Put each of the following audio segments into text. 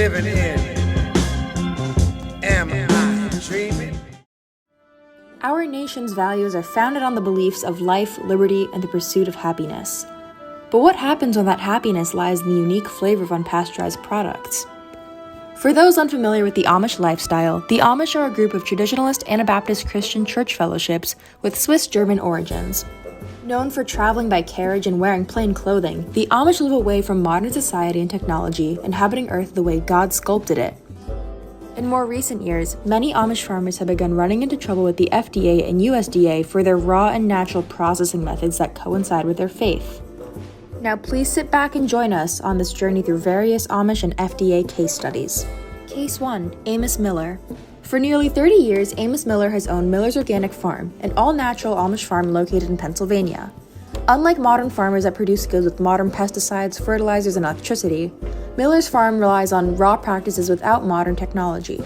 living in? Am I dreaming? Our nation's values are founded on the beliefs of life, liberty, and the pursuit of happiness. But what happens when that happiness lies in the unique flavor of unpasteurized products? For those unfamiliar with the Amish lifestyle, the Amish are a group of traditionalist Anabaptist Christian church fellowships with Swiss-German origins. Known for traveling by carriage and wearing plain clothing, the Amish live away from modern society and technology, inhabiting Earth the way God sculpted it. In more recent years, many Amish farmers have begun running into trouble with the FDA and USDA for their raw and natural processing methods that coincide with their faith. Now please sit back and join us on this journey through various Amish and FDA case studies. Case 1. Amos Miller. For nearly 30 years, Amos Miller has owned Miller's Organic Farm, an all-natural Amish farm located in Pennsylvania. Unlike modern farmers that produce goods with modern pesticides, fertilizers, and electricity, Miller's farm relies on raw practices without modern technology.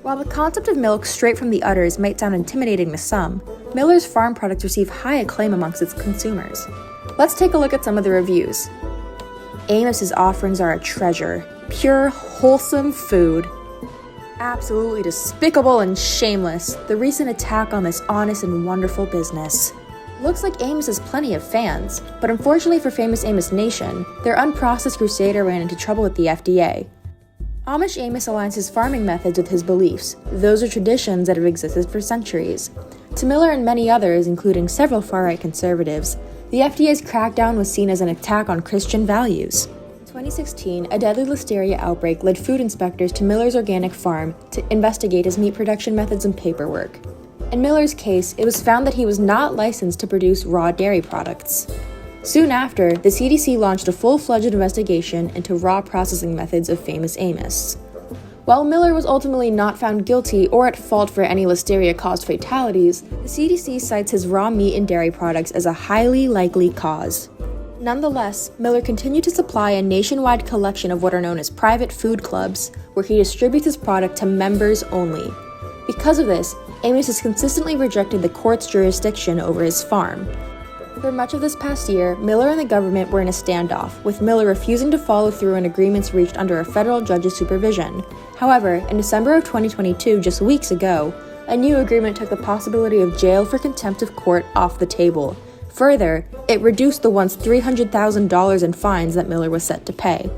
While the concept of milk straight from the udders might sound intimidating to some, Miller's farm products receive high acclaim amongst its consumers. Let's take a look at some of the reviews. Amos's offerings are a treasure. Pure, wholesome food. Absolutely despicable and shameless, the recent attack on this honest and wonderful business. Looks like Amos has plenty of fans, but unfortunately for famous Amos Nation, their unprocessed crusader ran into trouble with the FDA. Amish Amos aligns his farming methods with his beliefs. Those are traditions that have existed for centuries. To Miller and many others, including several far-right conservatives, the FDA's crackdown was seen as an attack on Christian values. In 2016, a deadly listeria outbreak led food inspectors to Miller's Organic Farm to investigate his meat production methods and paperwork. In Miller's case, it was found that he was not licensed to produce raw dairy products. Soon after, the CDC launched a full-fledged investigation into raw processing methods of famous Amos. While Miller was ultimately not found guilty or at fault for any listeria-caused fatalities, the CDC cites his raw meat and dairy products as a highly likely cause. Nonetheless, Miller continued to supply a nationwide collection of what are known as private food clubs, where he distributes his product to members only. Because of this, Amos has consistently rejected the court's jurisdiction over his farm. For much of this past year, Miller and the government were in a standoff, with Miller refusing to follow through on agreements reached under a federal judge's supervision. However, in December of 2022, just weeks ago, a new agreement took the possibility of jail for contempt of court off the table. Further, it reduced the once $300,000 in fines that Miller was set to pay.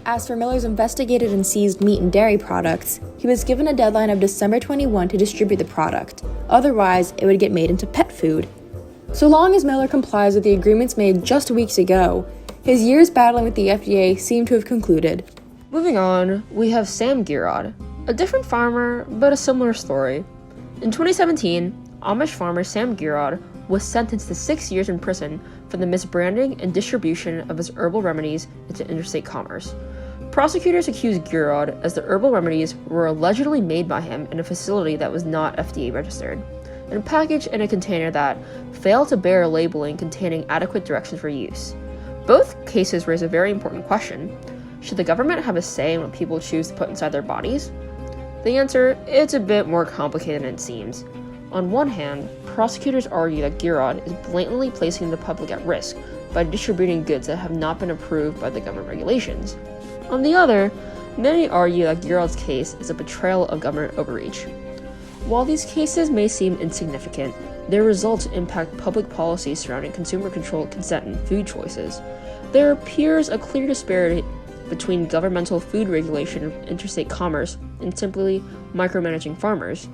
As for Miller's investigated and seized meat and dairy products, he was given a deadline of December 21 to distribute the product. Otherwise, it would get made into pet food. So long as Miller complies with the agreements made just weeks ago, his years battling with the FDA seem to have concluded. Moving on, we have Sam Girod, a different farmer, but a similar story. In 2017, Amish farmer Sam Girod was sentenced to 6 years in prison for the misbranding and distribution of his herbal remedies into interstate commerce. Prosecutors accused Girod as the herbal remedies were allegedly made by him in a facility that was not FDA registered, and packaged in a container that failed to bear labeling containing adequate directions for use. Both cases raise a very important question. Should the government have a say in what people choose to put inside their bodies? The answer, it's a bit more complicated than it seems. On one hand, prosecutors argue that Girod is blatantly placing the public at risk by distributing goods that have not been approved by the government regulations. On the other, many argue that Girod's case is a betrayal of government overreach. While these cases may seem insignificant, their results impact public policy surrounding consumer-controlled consent and food choices. There appears a clear disparity between governmental food regulation of interstate commerce and simply micromanaging farmers.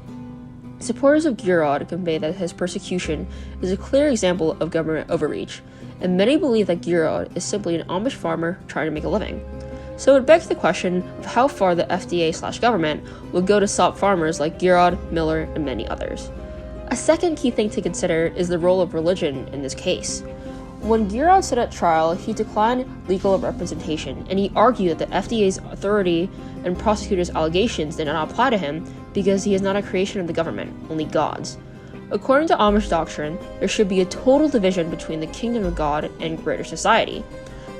Supporters of Girod convey that his persecution is a clear example of government overreach, and many believe that Girod is simply an Amish farmer trying to make a living. So it begs the question of how far the FDA/government will go to stop farmers like Girod, Miller, and many others. A second key thing to consider is the role of religion in this case. When Girod stood at trial, he declined legal representation, and he argued that the FDA's authority and prosecutors' allegations did not apply to him because he is not a creation of the government, only God's. According to Amish doctrine, there should be a total division between the kingdom of God and greater society.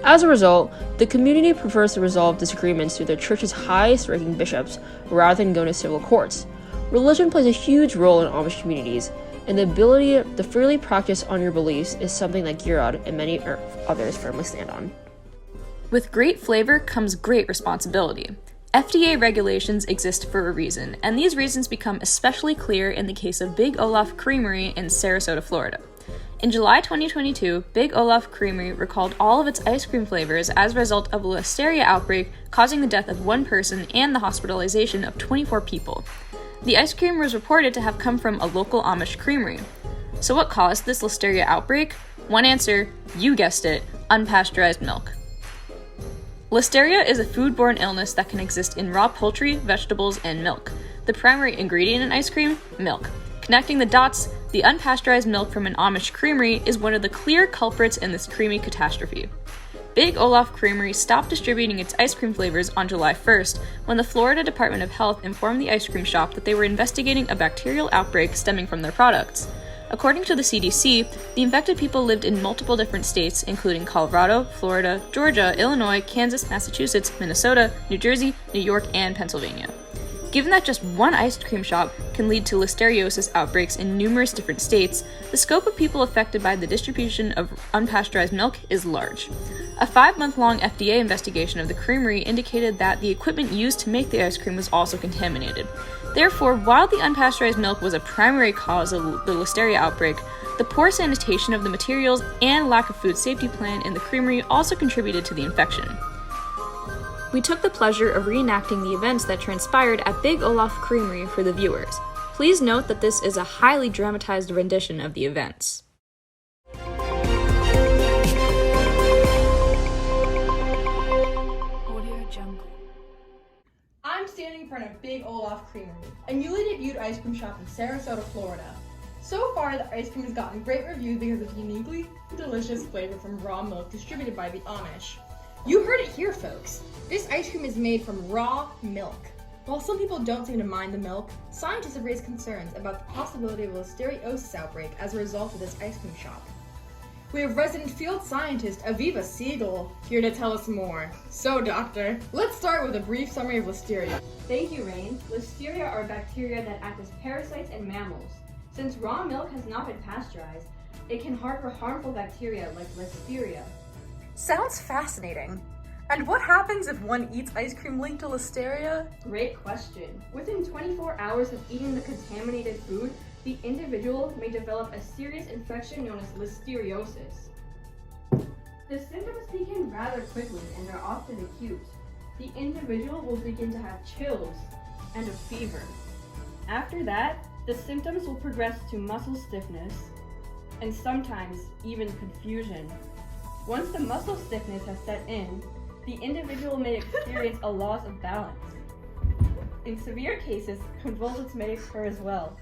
As a result, the community prefers to resolve disagreements through their church's highest-ranking bishops rather than going to civil courts. Religion plays a huge role in Amish communities, and the ability to freely practice on your beliefs is something that Girod and many others firmly stand on. With great flavor comes great responsibility. FDA regulations exist for a reason, and these reasons become especially clear in the case of Big Olaf Creamery in Sarasota, Florida. In July 2022, Big Olaf Creamery recalled all of its ice cream flavors as a result of a listeria outbreak, causing the death of 1 person and the hospitalization of 24 people. The ice cream was reported to have come from a local Amish creamery. So what caused this listeria outbreak? One answer, you guessed it, unpasteurized milk. Listeria is a foodborne illness that can exist in raw poultry, vegetables, and milk. The primary ingredient in ice cream? Milk. Connecting the dots, the unpasteurized milk from an Amish creamery is one of the clear culprits in this creamy catastrophe. Big Olaf Creamery stopped distributing its ice cream flavors on July 1st when the Florida Department of Health informed the ice cream shop that they were investigating a bacterial outbreak stemming from their products. According to the CDC, the infected people lived in multiple different states, including Colorado, Florida, Georgia, Illinois, Kansas, Massachusetts, Minnesota, New Jersey, New York, and Pennsylvania. Given that just one ice cream shop can lead to listeriosis outbreaks in numerous different states, the scope of people affected by the distribution of unpasteurized milk is large. A 5-month-long FDA investigation of the creamery indicated that the equipment used to make the ice cream was also contaminated. Therefore, while the unpasteurized milk was a primary cause of the listeria outbreak, the poor sanitation of the materials and lack of food safety plan in the creamery also contributed to the infection. We took the pleasure of reenacting the events that transpired at Big Olaf Creamery for the viewers. Please note that this is a highly dramatized rendition of the events. I'm standing in front of Big Olaf Creamery, a newly debuted ice cream shop in Sarasota, Florida. So far, the ice cream has gotten great reviews because of the uniquely delicious flavor from raw milk distributed by the Amish. You heard it here, folks. This ice cream is made from raw milk. While some people don't seem to mind the milk, scientists have raised concerns about the possibility of a listeriosis outbreak as a result of this ice cream shop. We have resident field scientist Aviva Segal here to tell us more. So, doctor, let's start with a brief summary of listeria. Thank you, Reine. Listeria are bacteria that act as parasites in mammals. Since raw milk has not been pasteurized, it can harbor harmful bacteria like listeria. Sounds fascinating. And what happens if one eats ice cream linked to listeria? Great question. Within 24 hours of eating the contaminated food, the individual may develop a serious infection known as listeriosis. The symptoms begin rather quickly and are often acute. The individual will begin to have chills and a fever. After that, the symptoms will progress to muscle stiffness and sometimes even confusion. Once the muscle stiffness has set in, the individual may experience a loss of balance. In severe cases, convulsions may occur as well.